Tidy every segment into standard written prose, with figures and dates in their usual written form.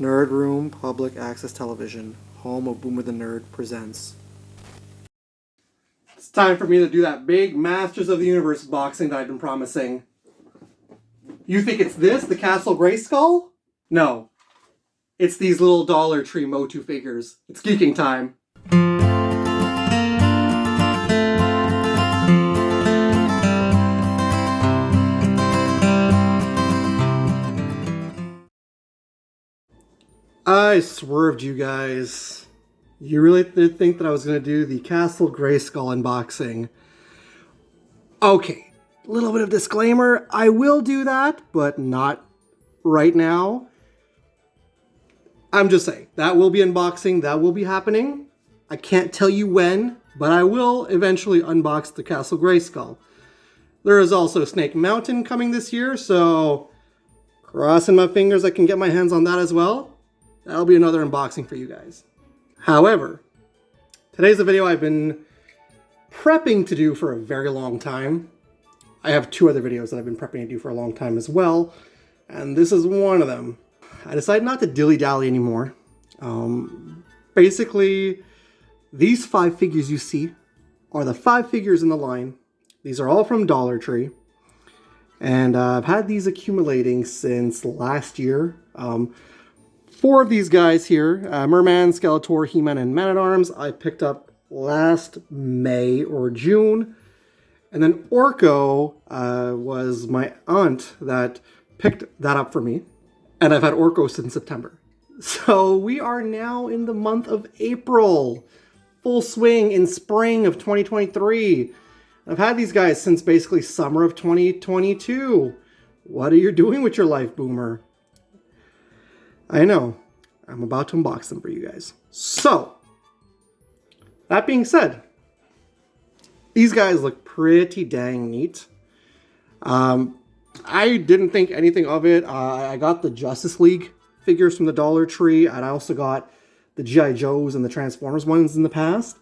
Nerd Room Public Access Television, home of Boomer the Nerd, presents. It's time for me to do that big Masters of the Universe boxing that I've been promising. You think it's this, the Castle Grayskull? No. It's these little Dollar Tree MotU figures. It's geeking time. I swerved you guys. You really did think that I was going to do the Castle Grayskull unboxing. Okay, a little bit of disclaimer. I will do that, but not right now. I'm just saying, that will be unboxing, that will be happening. I can't tell you when, but I will eventually unbox the Castle Grayskull. There is also Snake Mountain coming this year, so crossing my fingers I can get my hands on that as well. That'll be another unboxing for you guys. However, today's a video I've been prepping to do for a very long time. I have two other videos that I've been prepping to do for a long time as well, and this is one of them. I decided not to dilly-dally anymore. Basically, these 5 figures you see are the 5 figures in the line. These are all from Dollar Tree, and I've had these accumulating since last year. 4 of these guys here, Merman, Skeletor, He-Man, and Man-at-Arms, I picked up last May or June. And then Orko was my aunt that picked that up for me. And I've had Orko since September. So we are now in the month of April. Full swing in spring of 2023. I've had these guys since basically summer of 2022. What are you doing with your life, Boomer? I know. I'm about to unbox them for you guys. So, that being said, these guys look pretty dang neat. I didn't think anything of it. I got the Justice League figures from the Dollar Tree, and I also got the G.I. Joes and the Transformers ones in the past.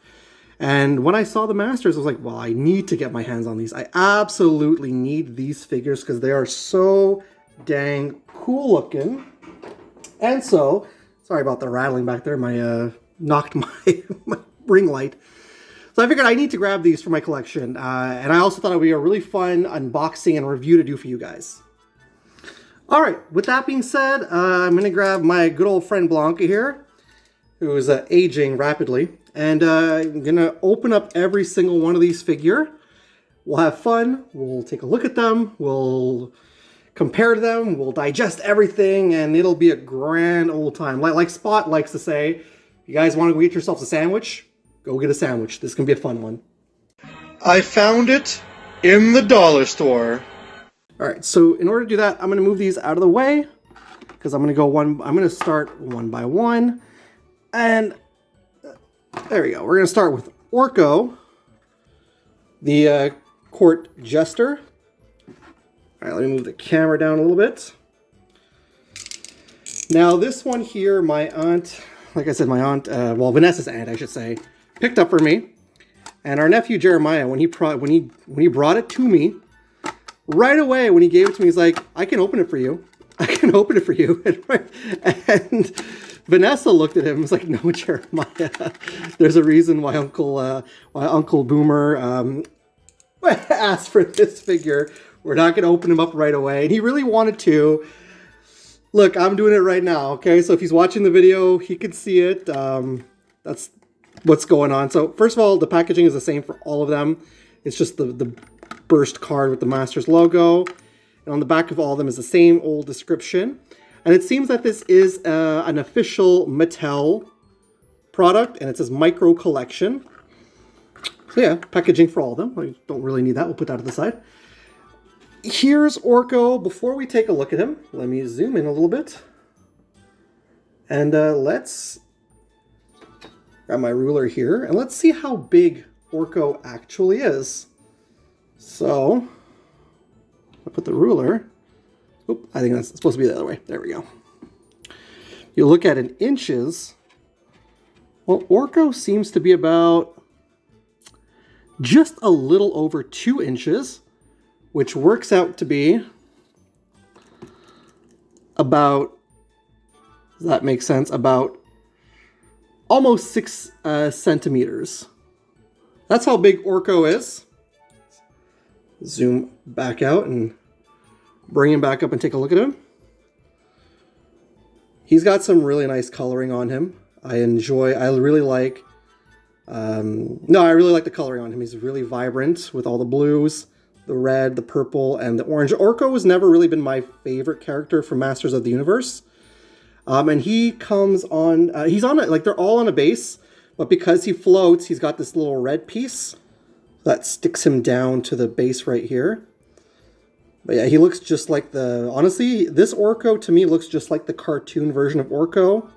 And when I saw the Masters, I was like, well, I need to get my hands on these. I absolutely need these figures because they are so dang cool looking. And so, sorry about the rattling back there, knocked my ring light. So I figured I need to grab these for my collection, and I also thought it would be a really fun unboxing and review to do for you guys. Alright, with that being said, I'm going to grab my good old friend Blanca here, who is aging rapidly, and I'm going to open up every single one of these figures. We'll have fun, we'll take a look at them, we'll compare to them, we'll digest everything, and it'll be a grand old time. Like Spot likes to say, if you guys want to go get yourselves a sandwich, go get a sandwich. This is going to be a fun one. I found it in the dollar store. Alright, so in order to do that, I'm going to move these out of the way, because I'm going to start one by one. And there we go. We're going to start with Orko, the court jester. Alright, let me move the camera down a little bit. Now this one here, my aunt, like I said, my aunt, well, Vanessa's aunt, I should say, picked up for me. And our nephew Jeremiah, when he brought it to me, right away when he gave it to me, he's like, I can open it for you. I can open it for you. And Vanessa looked at him and was like, no, Jeremiah, there's a reason why Uncle Boomer asked for this figure. We're not going to open him up right away. And he really wanted to. Look, I'm doing it right now, okay? So if he's watching the video, he can see it. That's what's going on. So first of all, the packaging is the same for all of them. It's just the burst card with the Masters logo. And on the back of all of them is the same old description. And it seems that this is an official Mattel product. And it says Micro Collection. So yeah, packaging for all of them. We don't really need that. We'll put that to the side. Here's Orko. Before we take a look at him, let me zoom in a little bit. And let's grab my ruler here, and let's see how big Orko actually is. So, I'll put the ruler. Oop, I think that's supposed to be the other way. There we go. You look at in inches. Well, Orko seems to be about just a little over 2 inches. Which works out to be about Does that make sense? About almost 6 centimeters. That's how big Orko is. Zoom back out and bring him back up and take a look at him. He's got some really nice coloring on him. I really like the coloring on him. He's really vibrant with all the blues, the red, the purple, and the orange. Orko has never really been my favorite character from Masters of the Universe. And he comes on, he's on it, like they're all on a base, but because he floats, he's got this little red piece that sticks him down to the base right here. But yeah, he looks just like honestly, this Orko to me looks just like the cartoon version of Orko.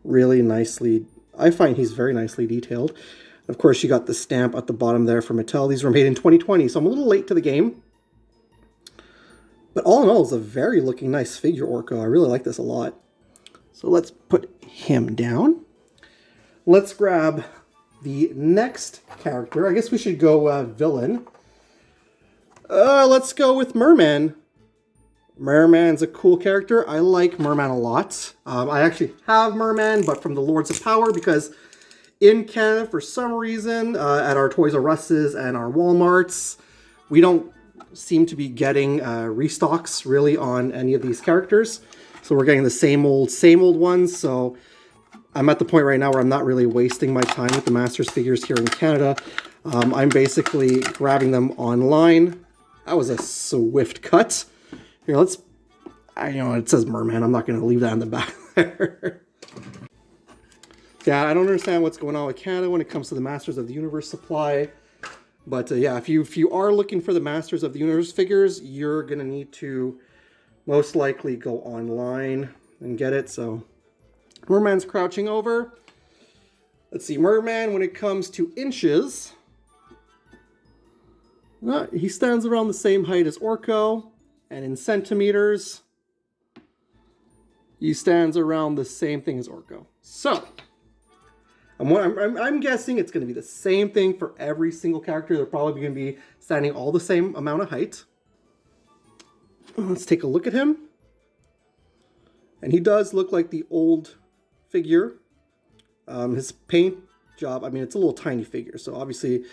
Really nicely, I find he's very nicely detailed. Of course, you got the stamp at the bottom there for Mattel. These were made in 2020, so I'm a little late to the game. But all in all, it's a very looking nice figure Orko. I really like this a lot. So let's put him down. Let's grab the next character. I guess we should go villain. Let's go with Merman. Merman's a cool character. I like Merman a lot. I actually have Merman, but from the Lords of Power, because in Canada, for some reason, at our Toys R Us's and our Walmarts, we don't seem to be getting restocks really on any of these characters. So we're getting the same old ones. So I'm at the point right now where I'm not really wasting my time with the Masters figures here in Canada. I'm basically grabbing them online. That was a swift cut. Here, it says Merman. I'm not going to leave that in the back there. Yeah, I don't understand what's going on with Canada when it comes to the Masters of the Universe supply. But yeah, if you are looking for the Masters of the Universe figures, you're going to need to most likely go online and get it. So Merman's crouching over. Let's see, Merman, when it comes to inches, he stands around the same height as Orko. And in centimeters, he stands around the same thing as Orko. So I'm guessing it's going to be the same thing for every single character. They're probably going to be standing all the same amount of height. Let's take a look at him. And he does look like the old figure. His paint job, I mean, it's a little tiny figure. So obviously,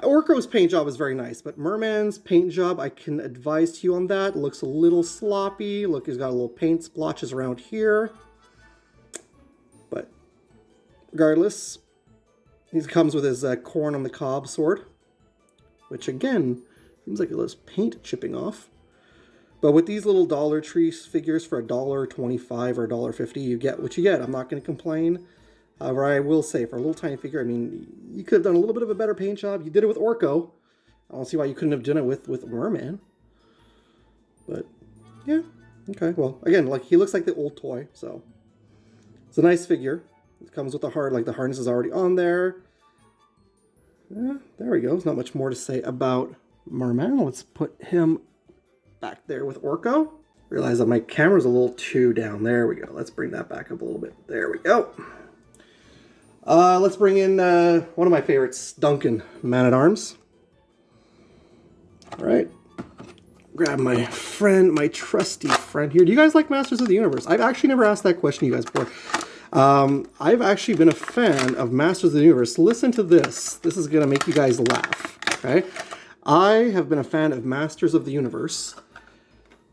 Orko's paint job is very nice. But Merman's paint job, I can advise to you on that. It looks a little sloppy. Look, he's got a little paint splotches around here. Regardless, he comes with his corn on the cob sword, which again, seems like it has paint chipping off. But with these little Dollar Tree figures for $1.25 or $1.50, you get what you get. I'm not going to complain. However, I will say, for a little tiny figure, I mean, you could have done a little bit of a better paint job. You did it with Orko. I don't see why you couldn't have done it with Merman. But, yeah. Okay, well, again, like he looks like the old toy, so it's a nice figure. It comes with the the harness is already on there. Yeah, there we go. There's not much more to say about Merman. Let's put him back there with Orko. Realize that my camera's a little too down. There we go. Let's bring that back up a little bit. There we go. Let's bring in one of my favorites, Duncan, Man-at-Arms. All right. Grab my friend, my trusty friend here. Do you guys like Masters of the Universe? I've actually never asked that question to you guys before. I've actually been a fan of Masters of the Universe. Listen to this. This is going to make you guys laugh, okay? I have been a fan of Masters of the Universe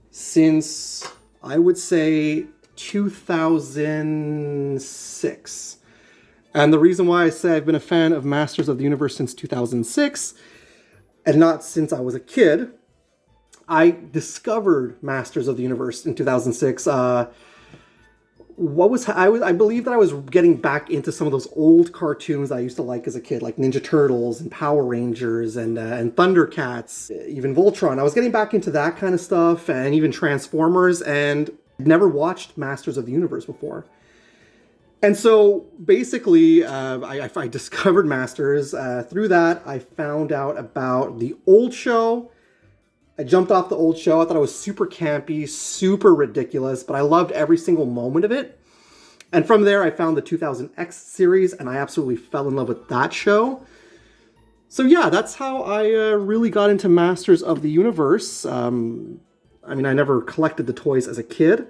since, I would say, 2006. And the reason why I say I've been a fan of Masters of the Universe since 2006, and not since I was a kid, I discovered Masters of the Universe in 2006. I believe that I was getting back into some of those old cartoons I used to like as a kid, like Ninja Turtles and Power Rangers and Thundercats, even Voltron. I was getting back into that kind of stuff, and even Transformers, and never watched Masters of the Universe before. And so basically, I discovered Masters. Through that, I found out about the old show. I jumped off the old show. I thought it was super campy, super ridiculous, but I loved every single moment of it. And from there, I found the 2000X series, and I absolutely fell in love with that show. So yeah, that's how I really got into Masters of the Universe. I mean, I never collected the toys as a kid.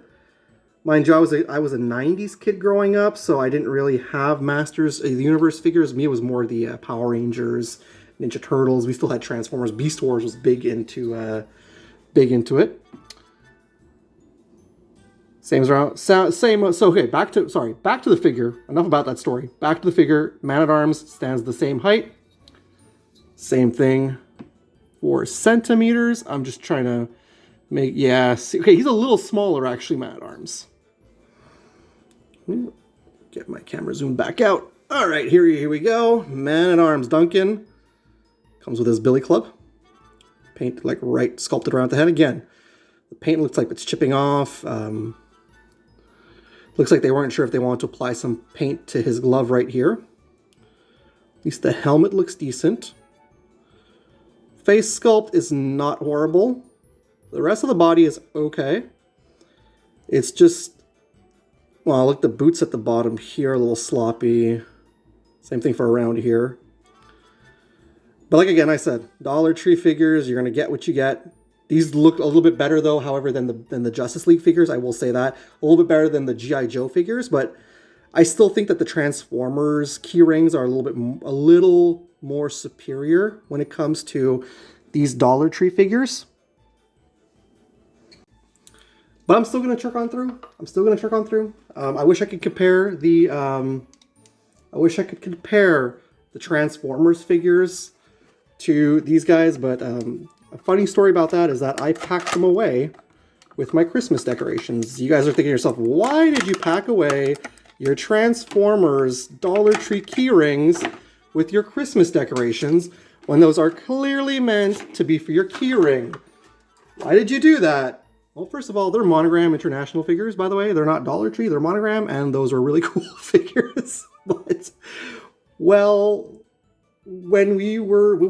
Mind you, I was a 90s kid growing up, so I didn't really have Masters of the Universe figures. Me, it was more the Power Rangers, Ninja Turtles. We still had Transformers. Beast Wars was big into it. Same as around, so okay, back to the figure. Enough about that story. Back to the figure. Man-at-Arms stands the same height. Same thing for centimeters. I'm just trying to make, yeah, see, okay, he's a little smaller actually, Man-at-Arms. Get my camera zoomed back out. All right, here we go. Man-at-Arms Duncan. Comes with his billy club. Paint like right sculpted around the head again. The paint looks like it's chipping off. Looks like they weren't sure if they wanted to apply some paint to his glove right here. At least the helmet looks decent. Face sculpt is not horrible. The rest of the body is okay. It's just, well, look, the boots at the bottom here, a little sloppy. Same thing for around here. But like again, I said, Dollar Tree figures, you're gonna get what you get. These look a little bit better though, however, than the Justice League figures. I will say that. A little bit better than the G.I. Joe figures, but I still think that the Transformers key rings are a little more superior when it comes to these Dollar Tree figures. But I'm still gonna check on through. I wish I could compare the Transformers figures to these guys, but a funny story about that is that I packed them away with my Christmas decorations. You guys are thinking to yourself, why did you pack away your Transformers Dollar Tree key rings with your Christmas decorations when those are clearly meant to be for your key ring? Why did you do that? Well, first of all, they're Monogram International figures, by the way. They're not Dollar Tree, they're Monogram, and those are really cool figures. But, well, when we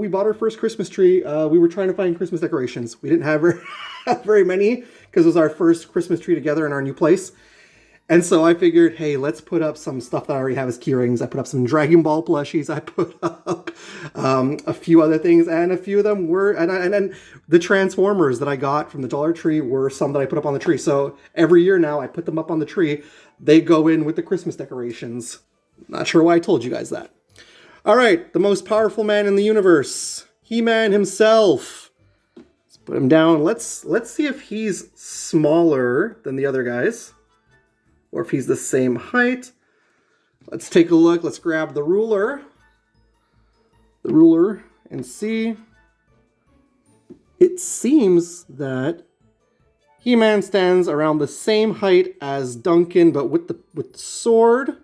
bought our first Christmas tree, we were trying to find Christmas decorations. We didn't have very many because it was our first Christmas tree together in our new place. And so I figured, hey, let's put up some stuff that I already have as key rings. I put up some Dragon Ball plushies. I put up a few other things, and a few of them were, and the Transformers that I got from the Dollar Tree were some that I put up on the tree. So every year now I put them up on the tree. They go in with the Christmas decorations. Not sure why I told you guys that. All right, the most powerful man in the universe, He-Man himself. Let's put him down. Let's see if he's smaller than the other guys, or if he's the same height. Let's take a look. Let's grab the ruler. And see. It seems that He-Man stands around the same height as Duncan, but with the sword.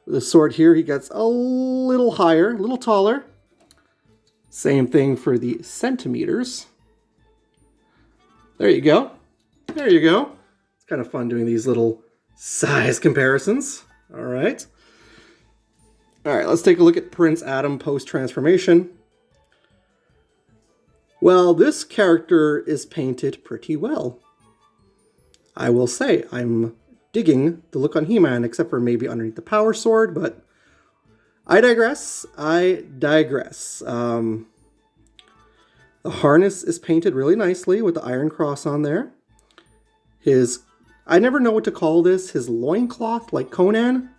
The sword here, he gets a little higher, a little taller. Same thing for the centimeters. There you go. There you go. It's kind of fun doing these little size comparisons. All right. All right, let's take a look at Prince Adam post-transformation. Well, this character is painted pretty well. I will say, I'm digging the look on He-Man, except for maybe underneath the power sword, but I digress. The harness is painted really nicely with the Iron Cross on there. I never know what to call this, his loincloth, like Conan.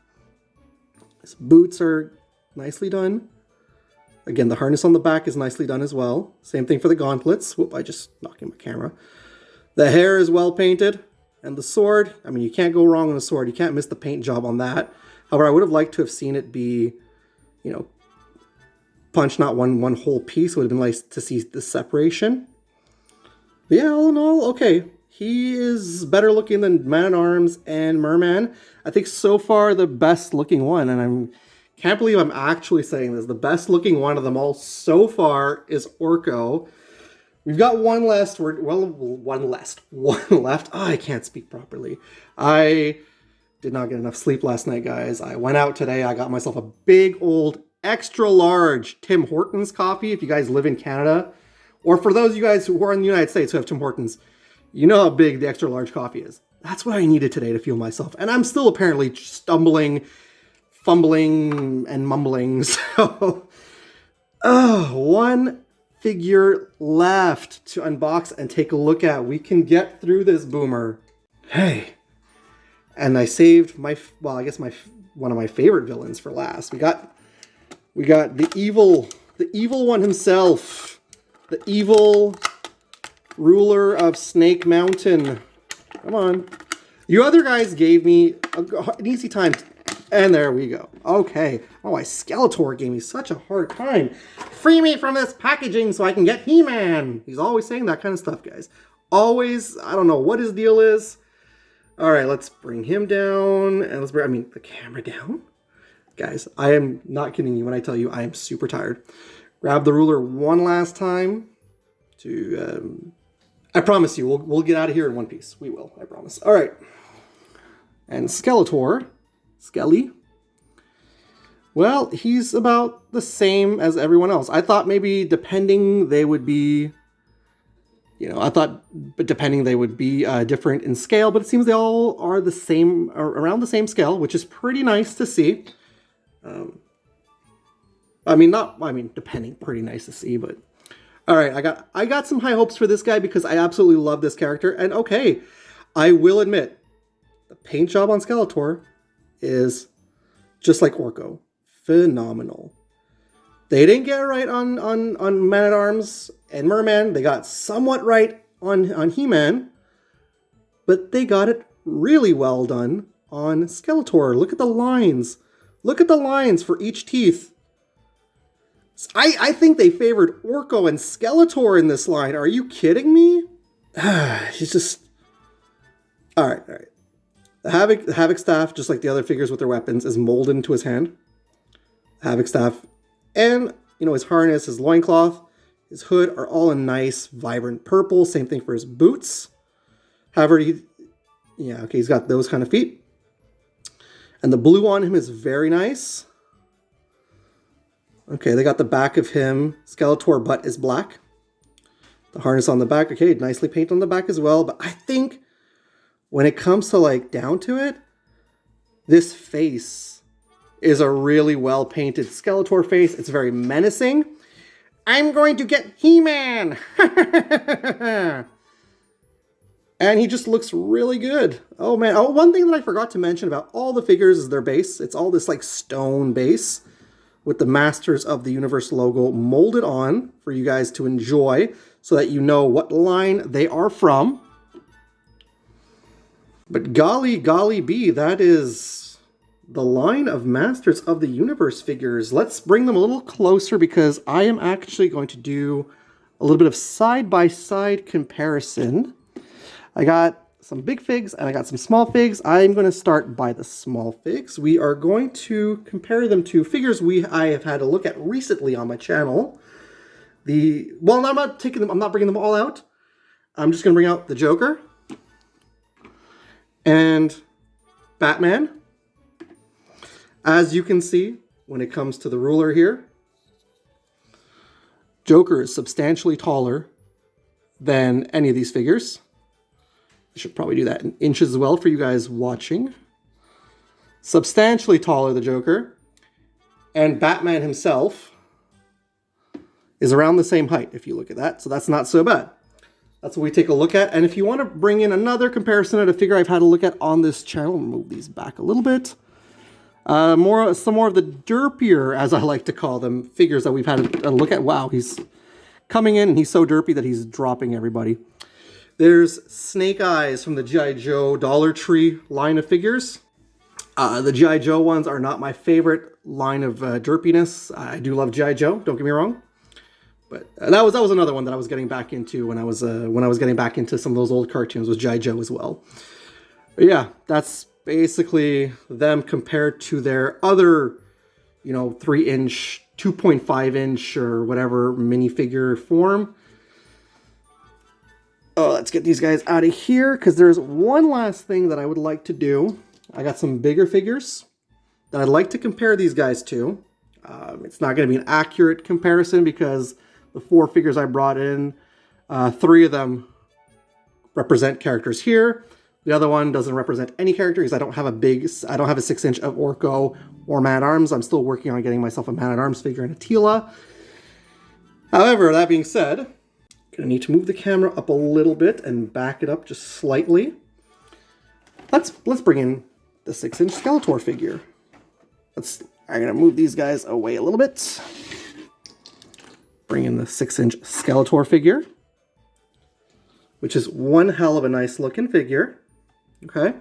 His boots are nicely done. Again, the harness on the back is nicely done as well. Same thing for the gauntlets. Whoop, I just knocked in my camera. The hair is well painted. And the sword, I mean, you can't go wrong on a sword. You can't miss the paint job on that. However, I would have liked to have seen it be, you know, punched, not one whole piece. It would have been nice to see the separation. But yeah, all in all, okay. He is better looking than Man-at-Arms and Merman. I think so far the best looking one, and can't believe I'm actually saying this. The best looking one of them all so far is Orko. We've got one left. One left. Oh, I can't speak properly. I did not get enough sleep last night, guys. I went out today. I got myself a big old extra large Tim Hortons coffee. If you guys live in Canada, or for those of you guys who are in the United States who have Tim Hortons, you know how big the extra large coffee is. That's what I needed today to fuel myself. And I'm still apparently stumbling, fumbling, and mumbling. So, one figure left to unbox and take a look at. We can get through this, Boomer. Hey, And I saved my, well, I guess one of my favorite villains for last. We got the evil one himself, the evil ruler of Snake Mountain. Come on. You other guys gave me an easy time. And there we go. Okay. Oh, why Skeletor gave me such a hard time. Free me from this packaging so I can get He-Man. He's always saying that kind of stuff, guys. Always. I don't know what his deal is. All right, let's bring him down. And let's bring, the camera down. Guys, I am not kidding you when I tell you I am super tired. Grab the ruler one last time to... I promise you, we'll get out of here in one piece. We will, I promise. All right. And Skeletor, Skelly, well, he's about the same as everyone else. I thought maybe depending they would be, they would be different in scale, but it seems they all are the same, around the same scale, which is pretty nice to see. Depending, pretty nice to see, but all right, I got some high hopes for this guy because I absolutely love this character. And okay, I will admit, the paint job on Skeletor is just like Orko, phenomenal. They didn't get it right on Man-at-Arms and Merman. They got somewhat right on He-Man, but they got it really well done on Skeletor. Look at the lines. Look at the lines for each teeth. I think they favored Orko and Skeletor in this line. Are you kidding me? He's just... All right. The Havoc staff, just like the other figures with their weapons, is molded into his hand. Havoc staff and, his harness, his loincloth, his hood are all in nice, vibrant purple. Same thing for his boots. However, he's got those kind of feet. And the blue on him is very nice. Okay, they got the back of him. Skeletor butt is black. The harness on the back, okay, nicely painted on the back as well. But I think when it comes to down to it, this face is a really well painted Skeletor face. It's very menacing. I'm going to get He-Man! And he just looks really good. Oh man, one thing that I forgot to mention about all the figures is their base. It's all this stone base with the Masters of the Universe logo molded on for you guys to enjoy so that you know what line they are from. But golly bee, that is the line of Masters of the Universe figures. Let's bring them a little closer because I am actually going to do a little bit of side-by-side comparison. I got some big figs and I got some small figs. I'm going to start by the small figs. We are going to compare them to figures I have had a look at recently on my channel. I'm not bringing them all out. I'm just going to bring out the Joker and Batman. As you can see, when it comes to the ruler here, Joker is substantially taller than any of these figures. I should probably do that in inches as well for you guys watching. Substantially taller, the Joker. And Batman himself is around the same height, if you look at that. So that's not so bad. That's what we take a look at. And if you want to bring in another comparison at a figure I've had a look at on this channel, move these back a little bit. Some more of the derpier, as I like to call them, figures that we've had a look at. Wow, he's coming in and he's so derpy that he's dropping everybody. There's Snake Eyes from the G.I. Joe Dollar Tree line of figures. The G.I. Joe ones are not my favorite line of derpiness. I do love G.I. Joe, don't get me wrong. But that was another one that I was getting back into when I was getting back into some of those old cartoons with G.I. Joe as well. But yeah, that's basically them compared to their other, 3-inch, 2.5-inch or whatever minifigure form. Oh, let's get these guys out of here because there's one last thing that I would like to do. I got some bigger figures that I'd like to compare these guys to. It's not going to be an accurate comparison because the 4 figures I brought in, 3 of them represent characters here. The other one doesn't represent any character because I don't have a 6-inch of Orko or Man-at-Arms. I'm still working on getting myself a Man-at-Arms figure and a Tila. However, that being said, gonna need to move the camera up a little bit and back it up just slightly. let's bring in the 6-inch Skeletor figure. I'm gonna move these guys away a little bit. Bring in the 6-inch Skeletor figure, which is one hell of a nice looking figure. Okay.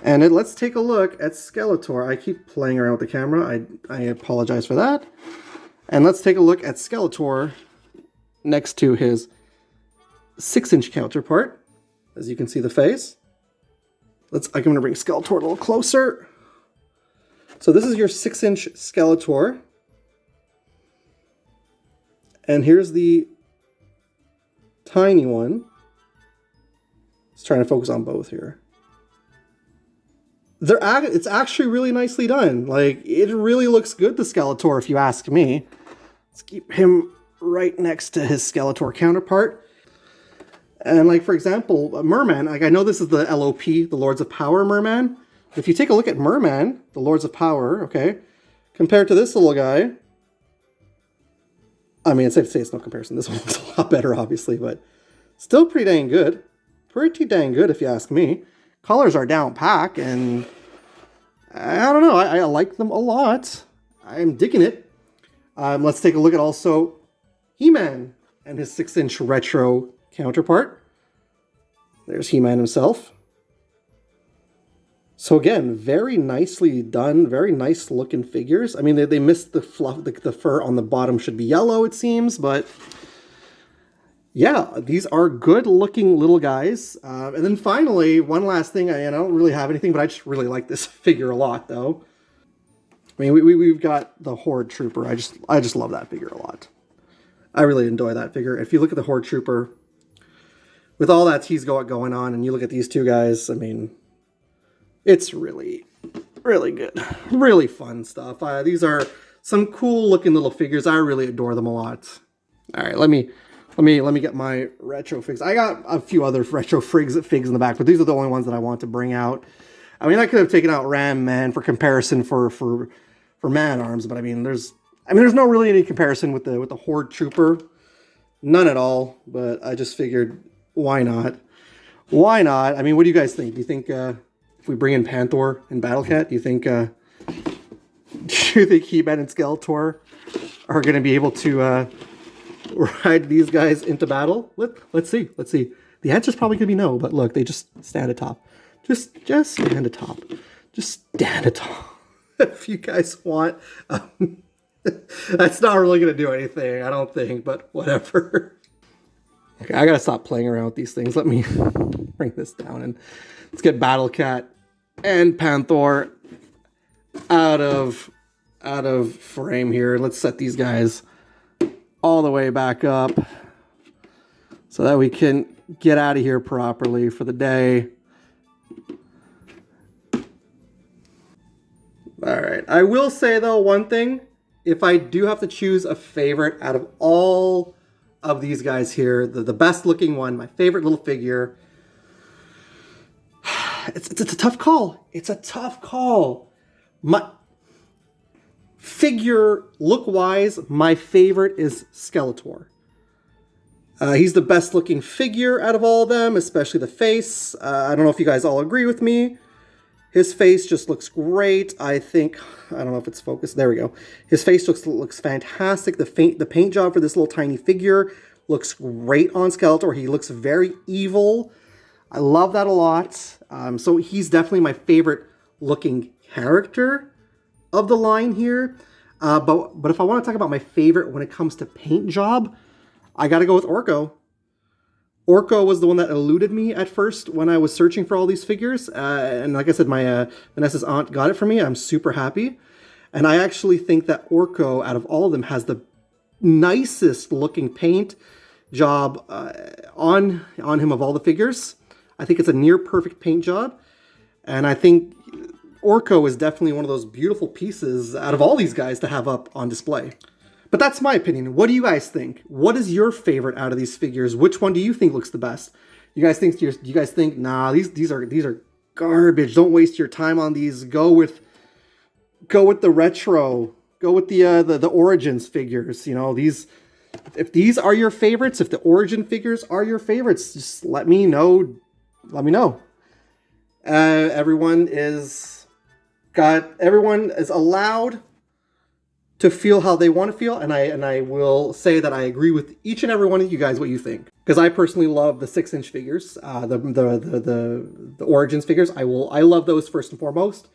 And let's take a look at Skeletor. I keep playing around with the camera. I apologize for that. And let's take a look at Skeletor next to his 6-inch counterpart. As you can see the face. I'm going to bring Skeletor a little closer. So this is your 6-inch Skeletor. And here's the tiny one. Just trying to focus on both here. It's actually really nicely done. Like, it really looks good, the Skeletor, if you ask me. Let's keep him right next to his Skeletor counterpart. And like, for example, Merman, like I know this is the LOP, the Lords of Power Merman. If you take a look at Merman, the Lords of Power, okay, compared to this little guy, I mean, it's safe to say it's no comparison. This one's a lot better, obviously, but still pretty dang good. Pretty dang good, if you ask me. Colors are down pack, and I don't know, I like them a lot. I'm digging it. Let's take a look at also He-Man and his 6-inch retro counterpart. There's He-Man himself. So again, very nicely done, very nice looking figures. I mean, they missed the fluff, the fur on the bottom should be yellow, it seems, but yeah, these are good looking little guys. And then finally, one last thing, I don't really have anything, but I just really like this figure a lot though. I mean, we've got the Horde Trooper. I just love that figure a lot. I really enjoy that figure. If you look at the Horde Trooper, with all that he's got going on, and you look at these two guys, I mean, it's really, really good. Really fun stuff. These are some cool looking little figures. I really adore them a lot. All right, let me get my retro figs. I got a few other retro figs in the back, but these are the only ones that I want to bring out. I mean, I could have taken out Ram Man for comparison for Man-Arms, but I mean, there's no really any comparison with the Horde Trooper. None at all, but I just figured, why not? Why not? I mean, what do you guys think? Do you think if we bring in Panther and Battle Cat, do you think He-Man and Skeletor are going to be able to ride these guys into battle? Let's see. The answer's probably going to be no, but look, they just stand atop. Just stand atop. Just stand atop. If you guys want. That's not really going to do anything, I don't think, but whatever. Okay, I got to stop playing around with these things. Let me bring this down and let's get Battle Cat and Panther out of frame here. Let's set these guys all the way back up so that we can get out of here properly for the day. All right. I will say, though, one thing. If I do have to choose a favorite out of all of these guys here, the best looking one, my favorite little figure, it's a tough call. It's a tough call. My figure look-wise, my favorite is Skeletor. He's the best looking figure out of all of them, especially the face. I don't know if you guys all agree with me. His face just looks great. I don't know if it's focused. There we go. His face looks fantastic. The paint job for this little tiny figure looks great on Skeletor. He looks very evil. I love that a lot. So he's definitely my favorite looking character of the line here. But if I want to talk about my favorite when it comes to paint job, I got to go with Orko. Orko was the one that eluded me at first when I was searching for all these figures. And like I said, my Vanessa's aunt got it for me. I'm super happy. And I actually think that Orko, out of all of them, has the nicest looking paint job on him of all the figures. I think it's a near perfect paint job. And I think Orko is definitely one of those beautiful pieces out of all these guys to have up on display. But that's my opinion. What do you guys think? What is your favorite out of these figures? Which one do you think looks the best? You guys think nah, these are garbage. Don't waste your time on these. Go with the retro. Go with the Origins figures. You know, if these are your favorites, if the Origin figures are your favorites, just let me know. Let me know. Everyone is allowed to feel how they want to feel, and I will say that I agree with each and every one of you guys what you think, because I personally love the 6-inch figures, the Origins figures. I love those first and foremost.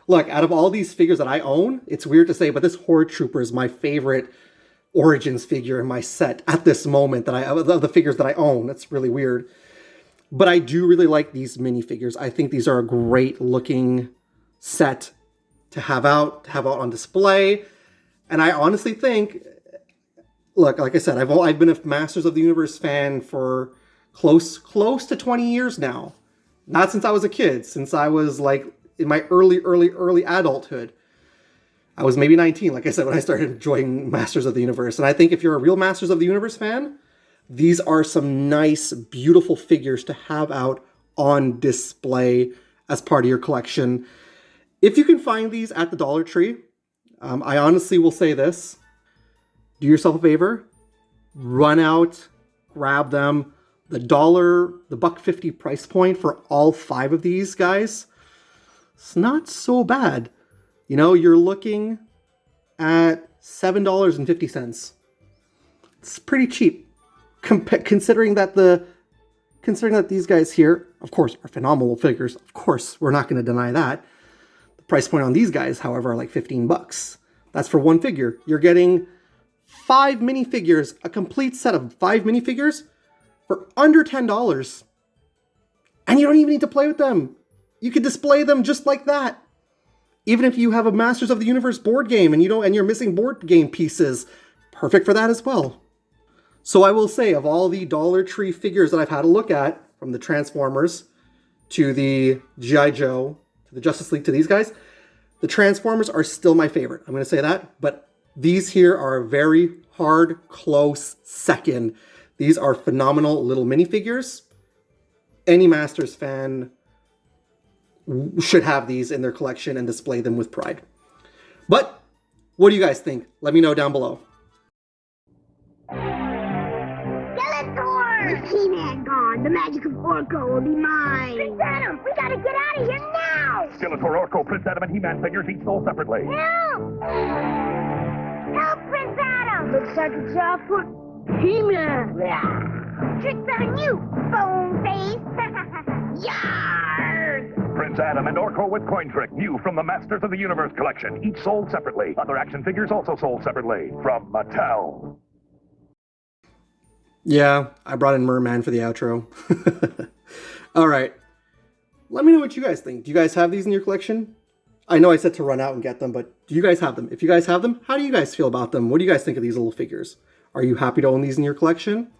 Look, out of all these figures that I own, it's weird to say, but this Horde Trooper is my favorite Origins figure in my set at this moment of the figures that I own. That's really weird. But I do really like these minifigures. I think these are a great looking set to have out on display. And I honestly think, look, like I said, I've been a Masters of the Universe fan for close to 20 years now. Not since I was a kid, since I was like in my early adulthood. I was maybe 19, like I said, when I started enjoying Masters of the Universe. And I think if you're a real Masters of the Universe fan, these are some nice, beautiful figures to have out on display as part of your collection. If you can find these at the Dollar Tree, I honestly will say this. Do yourself a favor. Run out, grab them. The $1.50 price point for all 5 of these guys, it's not so bad. You know, you're looking at $7.50. It's pretty cheap, considering that these guys here, of course, are phenomenal figures. Of course, we're not going to deny that. The price point on these guys, however, are like 15 bucks. That's for one figure. You're getting 5 minifigures, a complete set of 5 minifigures for under $10. And you don't even need to play with them. You could display them just like that. Even if you have a Masters of the Universe board game and you're missing board game pieces, perfect for that as well. So I will say, of all the Dollar Tree figures that I've had a look at, from the Transformers to the G.I. Joe to the Justice League to these guys, the Transformers are still my favorite. I'm going to say that, but these here are a very hard, close second. These are phenomenal little minifigures. Any Masters fan should have these in their collection and display them with pride. But what do you guys think? Let me know down below. Skeletor! With He-Man gone, the magic of Orko will be mine. Prince Adam, we gotta get out of here now! Skeletor, Orko, Prince Adam, and He-Man figures each sold separately. Help! Help, Prince Adam! Looks like a job for He-Man. Tricks on you, bone face! Yarg! Prince Adam and Orko with Coin Trick, new from the Masters of the Universe collection, each sold separately. Other action figures also sold separately from Mattel. Yeah, I brought in Merman for the outro. All right. Let me know what you guys think. Do you guys have these in your collection? I know I said to run out and get them, but do you guys have them? If you guys have them, how do you guys feel about them? What do you guys think of these little figures? Are you happy to own these in your collection?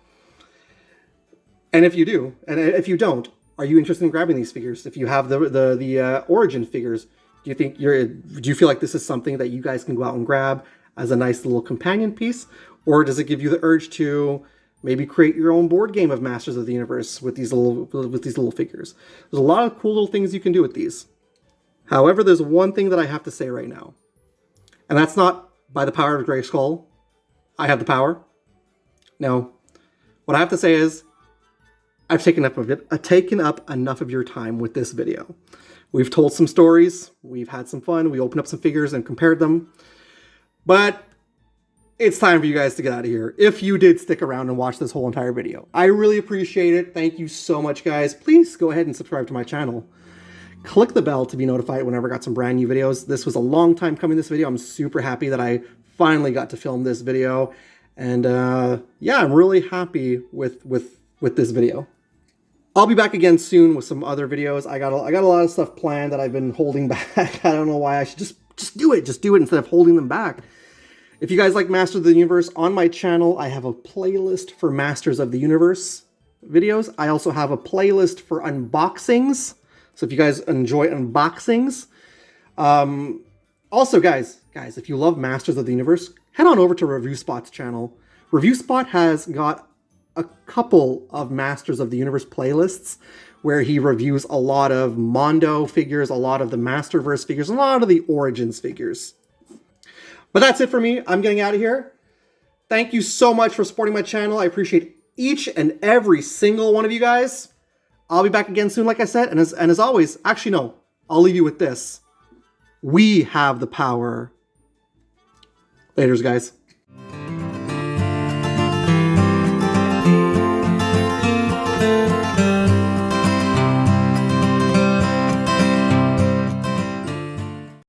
And if you do, and if you don't, are you interested in grabbing these figures? If you have the Origin figures, do you feel like this is something that you guys can go out and grab as a nice little companion piece? Or does it give you the urge to maybe create your own board game of Masters of the Universe with these little figures? There's a lot of cool little things you can do with these. However, there's one thing that I have to say right now. And that's not by the power of Grayskull. I have the power. No. What I have to say is, I've taken up enough of your time with this video. We've told some stories, we've had some fun, we opened up some figures and compared them. But it's time for you guys to get out of here, if you did stick around and watch this whole entire video. I really appreciate it. Thank you so much, guys. Please go ahead and subscribe to my channel. Click the bell to be notified whenever I got some brand new videos. This was a long time coming, this video. I'm super happy that I finally got to film this video. And yeah, I'm really happy with this video. I'll be back again soon with some other videos. I got a lot of stuff planned that I've been holding back. I don't know why. I should just do it. Just do it instead of holding them back. If you guys like Masters of the Universe, on my channel, I have a playlist for Masters of the Universe videos. I also have a playlist for unboxings. So if you guys enjoy unboxings. Also, guys, if you love Masters of the Universe, head on over to Review Spot's channel. Review Spot has got a couple of Masters of the Universe playlists where he reviews a lot of Mondo figures, a lot of the Masterverse figures, a lot of the Origins figures. But that's it for me. I'm getting out of here. Thank you so much for supporting my channel. I appreciate each and every single one of you guys. I'll be back again soon, like I said. And as always, actually, no, I'll leave you with this. We have the power. Laters, guys.